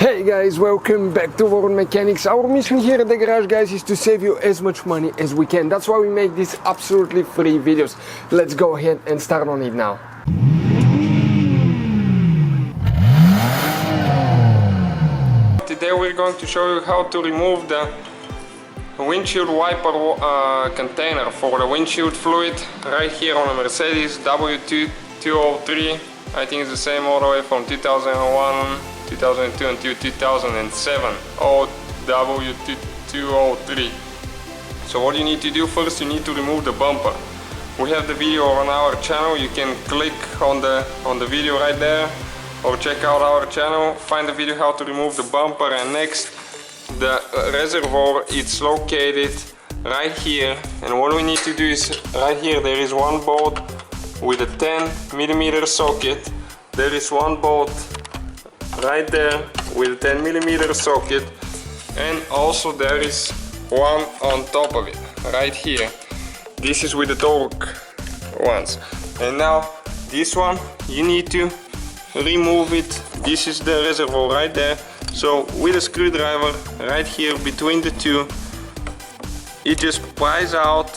Hey guys, welcome back to World Mechanics. Our mission here at the garage, guys, is to save you as much money as we can. That's why we make these absolutely free videos. Let's go ahead and start on it now. Today we're going to show you how to remove the windshield wiper container for the windshield fluid right here on a Mercedes W203. I think it's the same all the way from 2001, 2002 until 2007, W203. So what you need to do first, you need to remove the bumper. We have the video on our channel. You can click on the video right there, or check out our channel, find the video how to remove the bumper. And next, the reservoir, it's located right here, and what we need to do is right here there is one bolt with a 10mm socket. There is one bolt right there with a 10mm socket, and also there is one on top of it right here. This is with the torque ones. And now this one you need to remove it. This is the reservoir right there. So with a screwdriver right here between the two, it just pries out,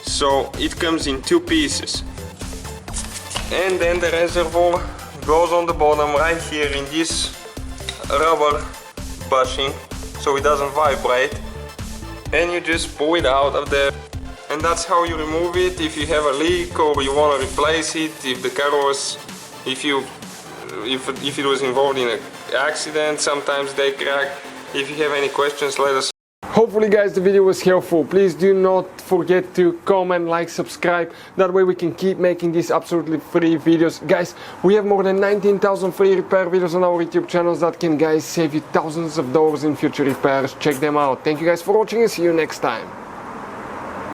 so it comes in two pieces. And then the reservoir goes on the bottom right here in this rubber bushing, so it doesn't vibrate, and you just pull it out of there. And that's how you remove it. If you have a leak or you want to replace it, if the car was, if it was involved in an accident, sometimes they crack. If you have any questions, let us know. Hopefully guys the video was helpful. Please do not forget to comment, like, subscribe. That way we can keep making these absolutely free videos. Guys, we have more than 19,000 free repair videos on our YouTube channels that can, guys, save you thousands of dollars in future repairs. Check them out. Thank you guys for watching and see you next time.